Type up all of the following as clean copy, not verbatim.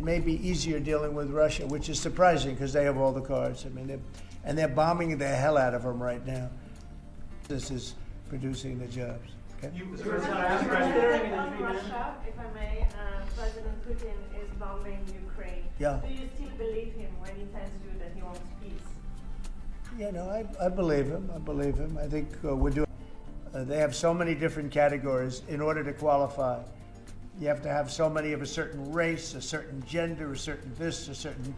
may be easier dealing with Russia, which is surprising because they have all the cards. I mean, they're bombing the hell out of them right now. This is producing the jobs. Okay? On Russia, if I may, President Putin is bombing Ukraine. Yeah. Do you still believe him when he tells you that he wants peace? Yeah, no, I believe him. I believe him. I think we're doing. They have so many different categories in order to qualify. You have to have so many of a certain race, a certain gender, a certain this, a certain,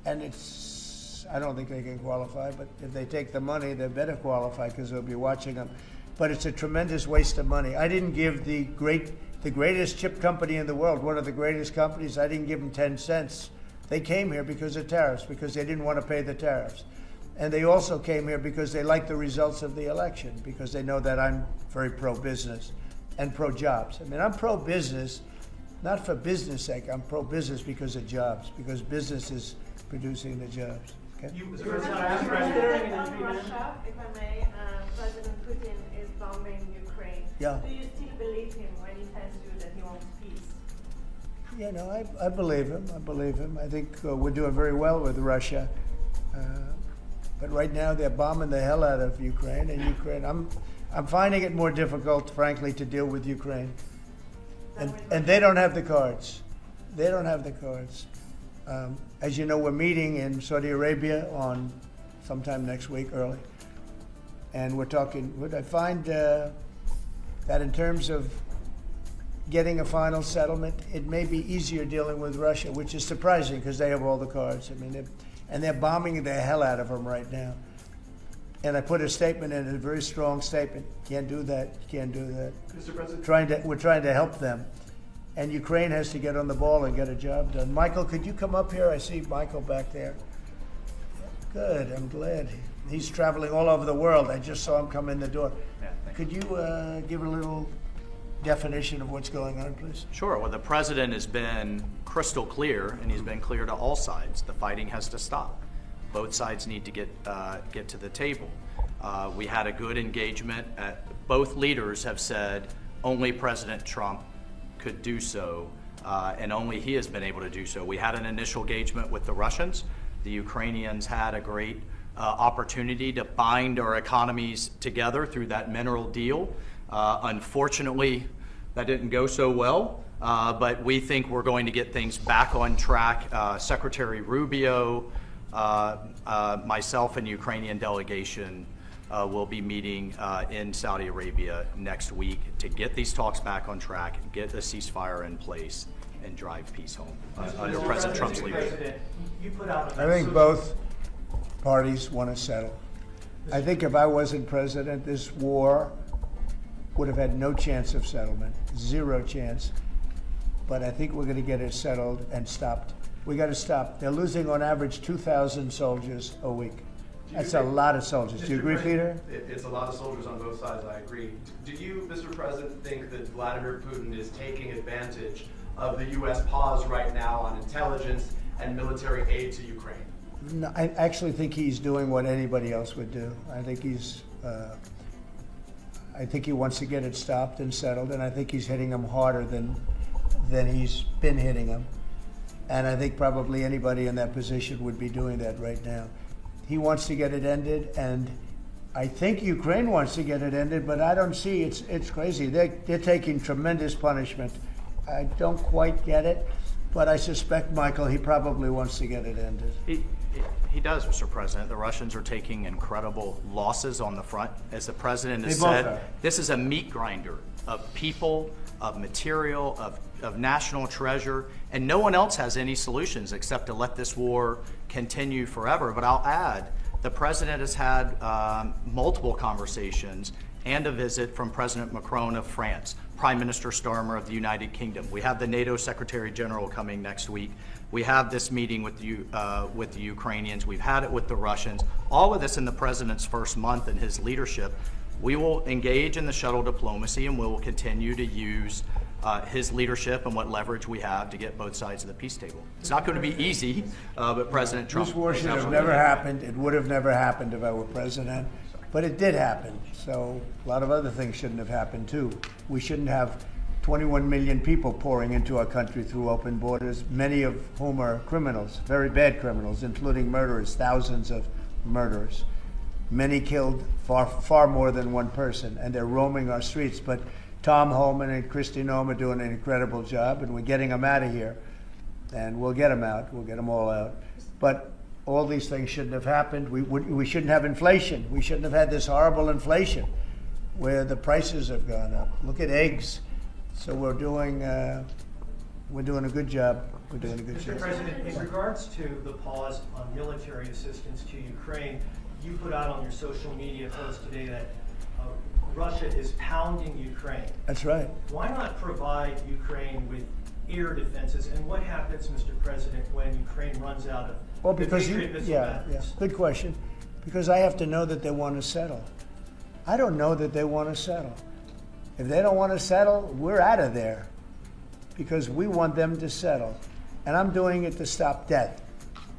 and it's. I don't think they can qualify. But if they take the money, they better qualify because they'll be watching them. But it's a tremendous waste of money. I didn't give the greatest chip company in the world, one of the greatest companies, I didn't give them 10 cents. They came here because of tariffs, because they didn't want to pay the tariffs. And they also came here because they like the results of the election, because they know that I'm very pro-business and pro-jobs. I mean, I'm pro-business, not for business sake. I'm pro-business because of jobs, because business is producing the jobs. Okay? On Russia, if I may, President Putin is bombing Ukraine. Yeah. Do you still believe him when he tells you that he wants peace? Yeah, no, I believe him. I believe him. I think we're doing very well with Russia. But right now they're bombing the hell out of Ukraine, and Ukraine. I'm finding it more difficult, frankly, to deal with Ukraine. And they don't have the cards. They don't have the cards. As you know, we're meeting in Saudi Arabia on sometime next week, early. And we're talking, I find that in terms of getting a final settlement, it may be easier dealing with Russia, which is surprising because they have all the cards. I mean, they're bombing the hell out of them right now. And I put a statement in, a very strong statement. Can't do that. Can't do that. Mr. President, We're trying to help them. And Ukraine has to get on the ball and get a job done. Michael, could you come up here? I see Michael back there. Good, I'm glad. He's traveling all over the world. I just saw him come in the door. Yeah, could you give a little definition of what's going on, please? Sure. Well, the president has been crystal clear, and he's been clear to all sides. The fighting has to stop. Both sides need to get to the table. We had a good engagement. Both leaders have said only President Trump could do so, and only he has been able to do so. We had an initial engagement with the Russians. The Ukrainians had a great opportunity to bind our economies together through that mineral deal. Unfortunately, that didn't go so well, but we think we're going to get things back on track. Secretary Rubio, myself, and the Ukrainian delegation will be meeting in Saudi Arabia next week to get these talks back on track, get a ceasefire in place, and drive peace home under President Trump's leadership. I think both parties want to settle. I think if I wasn't president, this war would have had no chance of settlement, zero chance. But I think we're going to get it settled and stopped. We got to stop. They're losing on average 2,000 soldiers a week. That's a lot of soldiers. Do you agree, Peter? It's a lot of soldiers on both sides, I agree. Do you, Mr. President, think that Vladimir Putin is taking advantage of the U.S. pause right now on intelligence and military aid to Ukraine? No, I actually think he's doing what anybody else would do. I think he wants to get it stopped and settled, and I think he's hitting them harder than he's been hitting them. And I think probably anybody in that position would be doing that right now. He wants to get it ended, and I think Ukraine wants to get it ended, but I don't see, it's crazy. They're taking tremendous punishment. I don't quite get it, but I suspect, Michael, he probably wants to get it ended. He does, Mr. President. The Russians are taking incredible losses on the front. As the president has They both said, are. this is a meat grinder of people, of material, of national treasure, and no one else has any solutions except to let this war continue forever. But I'll add, the president has had multiple conversations and a visit from President Macron of France, Prime Minister Starmer of the United Kingdom. We have the NATO Secretary General coming next week. We have this meeting with the Ukrainians. We've had it with the Russians. All of this in the president's first month in his leadership. We will engage in the shuttle diplomacy, and we will continue to use his leadership and what leverage we have to get both sides of the peace table. It's not going to be easy, but President Trump... This war should have never happened. It would have never happened if I were president. But it did happen. So a lot of other things shouldn't have happened, too. We shouldn't have 21 million people pouring into our country through open borders, many of whom are criminals, very bad criminals, including murderers, thousands of murderers. Many killed, far more than one person, and they're roaming our streets. But Tom Homan and Kristi Noem are doing an incredible job, and we're getting them out of here. And we'll get them out. We'll get them all out. But all these things shouldn't have happened. We shouldn't have inflation. We shouldn't have had this horrible inflation where the prices have gone up. Look at eggs. So we're doing a good job. We're doing a good job. Mr. President, in regards to the pause on military assistance to Ukraine, you put out on your social media post today that Russia is pounding Ukraine. That's right. Why not provide Ukraine with air defenses? And what happens, Mr. President, when Ukraine runs out of Well, the because Patriot missile batteries? good question. Because I have to know that they want to settle. I don't know that they want to settle. If they don't want to settle, we're out of there because we want them to settle. And I'm doing it to stop death,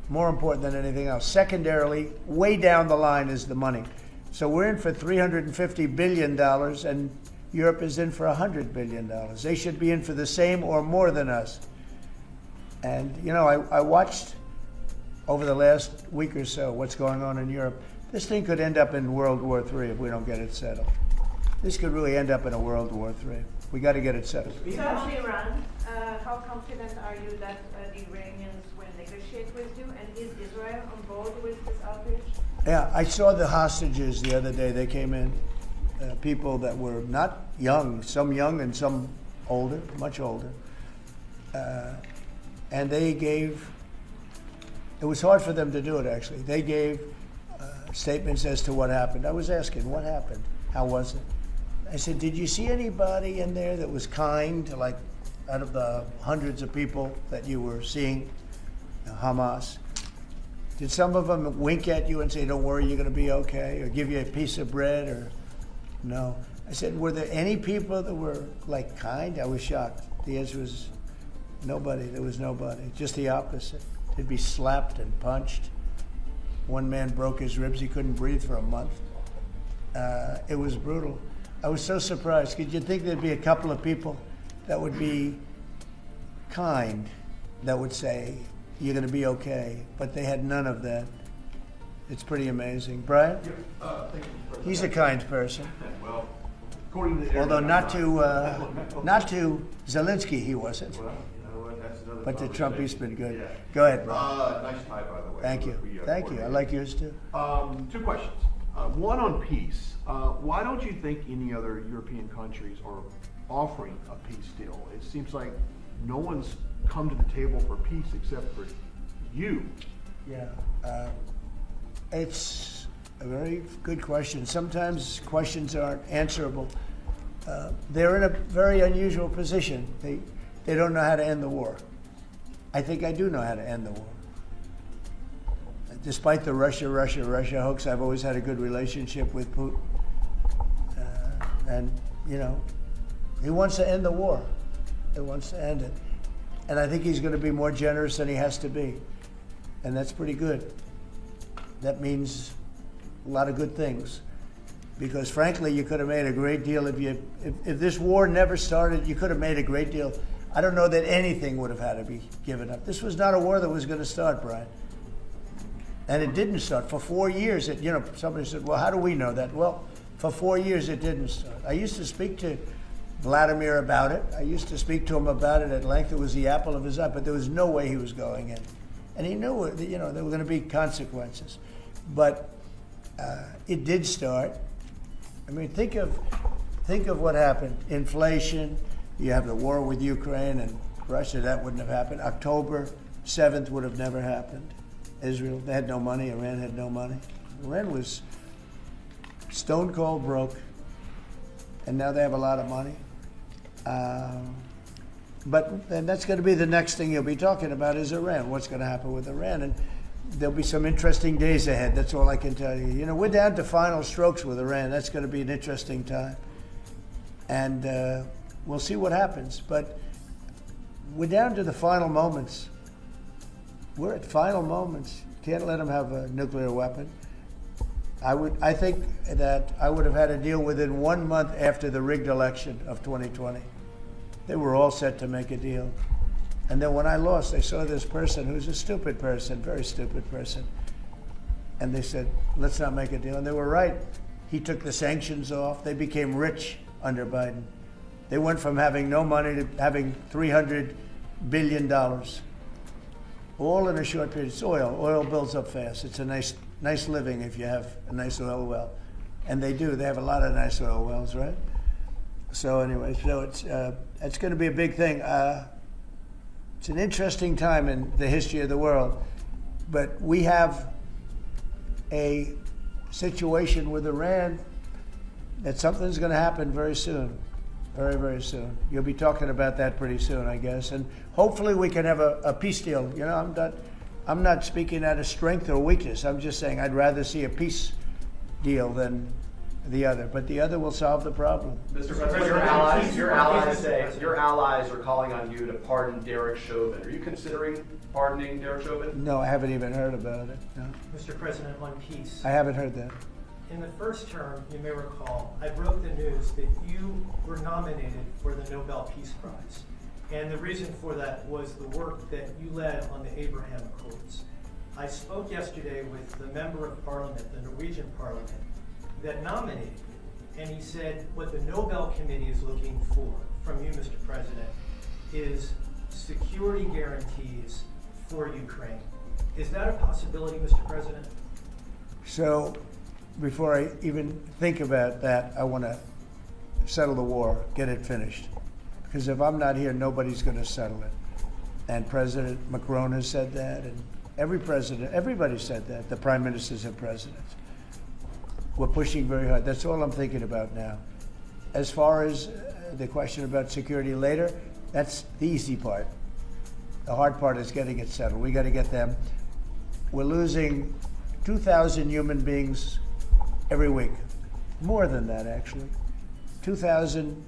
more important than anything else. Secondarily, way down the line is the money. So we're in for $350 billion, and Europe is in for $100 billion. They should be in for the same or more than us. And, you know, I watched over the last week or so what's going on in Europe. This thing could end up in World War III if we don't get it settled. This could really end up in a World War III. We got to get it settled. So on Iran, how confident are you that the Iranians will negotiate with you? And is Israel on board with this outrage? Yeah, I saw the hostages the other day. They came in, people that were not young, some young and some older, much older. And they gave, it was hard for them to do it actually. They gave statements as to what happened. I was asking, what happened? How was it? I said, did you see anybody in there that was kind, like out of the hundreds of people that you were seeing, Hamas? Did some of them wink at you and say, don't worry, you're going to be okay, or give you a piece of bread, or no? I said, were there any people that were like kind? I was shocked. The answer was nobody. There was nobody. Just the opposite. They'd be slapped and punched. One man broke his ribs. He couldn't breathe for a month. It was brutal. I was so surprised. Could you think there'd be a couple of people that would be kind, that would say, you're going to be okay, but they had none of that. It's pretty amazing. Brian? Thank you, President. He's a kind person. Well, according to the Although internet, not to Zelensky, he wasn't. Well, you know what, that's another But to Trump, he's conversation. been good. Yeah. Go ahead, Brian. Nice tie, by the way. Thank you. Thank you. I like yours too. Two questions. One on peace. Why don't you think any other European countries are offering a peace deal? It seems like no one's come to the table for peace except for you. Yeah. It's a very good question. Sometimes questions aren't answerable. They're in a very unusual position. They don't know how to end the war. I think I do know how to end the war. Despite the Russia hoax, I've always had a good relationship with Putin. And, you know, he wants to end the war. He wants to end it. And I think he's going to be more generous than he has to be. And that's pretty good. That means a lot of good things. Because frankly, you could have made a great deal if this war never started, you could have made a great deal. I don't know that anything would have had to be given up. This was not a war that was going to start, Brian. And it didn't start. For 4 years, somebody said, well, how do we know that? Well, for 4 years, it didn't start. I used to speak to Vladimir about it. I used to speak to him about it at length. It was the apple of his eye, but there was no way he was going in. And he knew, there were going to be consequences. But it did start. I mean, think of what happened. Inflation, you have the war with Ukraine and Russia, that wouldn't have happened. October 7th would have never happened. Israel, they had no money. Iran had no money. Iran was stone cold broke, and now they have a lot of money. And that's going to be the next thing you'll be talking about is Iran. What's going to happen with Iran? And there'll be some interesting days ahead. That's all I can tell you. We're down to final strokes with Iran. That's going to be an interesting time. And we'll see what happens. But we're down to the final moments. We're at final moments. Can't let them have a nuclear weapon. I think that I would have had a deal within 1 month after the rigged election of 2020. They were all set to make a deal. And then when I lost, they saw this person who's a stupid person, very stupid person. And they said, let's not make a deal. And they were right. He took the sanctions off. They became rich under Biden. They went from having no money to having $300 billion. All in a short period. It's oil. Oil builds up fast. It's a nice living if you have a nice oil well. And they do. They have a lot of nice oil wells, right? So anyway, it's going to be a big thing. It's an interesting time in the history of the world. But we have a situation with Iran that something's going to happen very soon. Very, very soon. You'll be talking about that pretty soon, I guess. And hopefully we can have a peace deal. You know, I'm not speaking out of strength or weakness. I'm just saying I'd rather see a peace deal than the other. But the other will solve the problem. Mr. President, your allies are calling on you to pardon Derek Chauvin. Are you considering pardoning Derek Chauvin? No, I haven't even heard about it. No. Mr. President, on peace. I haven't heard that. In the first term, you may recall, I broke the news that you were nominated for the Nobel Peace Prize. And the reason for that was the work that you led on the Abraham Accords. I spoke yesterday with the member of parliament, the Norwegian parliament, that nominated you. And he said what the Nobel Committee is looking for from you, Mr. President, is security guarantees for Ukraine. Is that a possibility, Mr. President? So, before I even think about that, I want to settle the war, get it finished. Because if I'm not here, nobody's going to settle it. And President Macron has said that, and everybody said that, the prime ministers and presidents. We're pushing very hard. That's all I'm thinking about now. As far as the question about security later, that's the easy part. The hard part is getting it settled. We got to get them. We're losing 2,000 human beings every week. More than that, actually. 2,000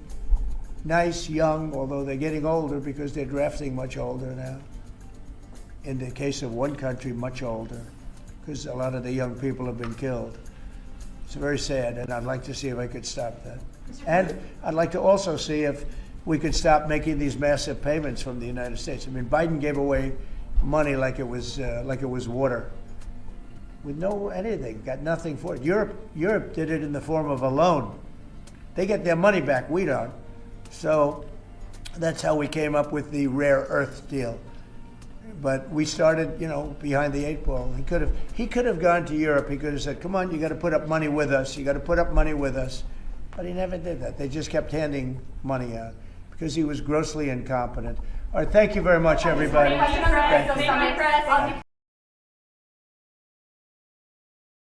nice, young, although they're getting older because they're drafting much older now. In the case of one country, much older, because a lot of the young people have been killed. It's very sad, and I'd like to see if I could stop that. And I'd like to also see if we could stop making these massive payments from the United States. I mean, Biden gave away money like it was water, with no anything, got nothing for it. Europe did it in the form of a loan. They get their money back, we don't. So that's how we came up with the rare earth deal. But we started, behind the 8 ball. He could have gone to Europe. He could have said, "Come on, you got to put up money with us. You got to put up money with us." But he never did that. They just kept handing money out because he was grossly incompetent. All right, thank you very much, everybody. Thank you.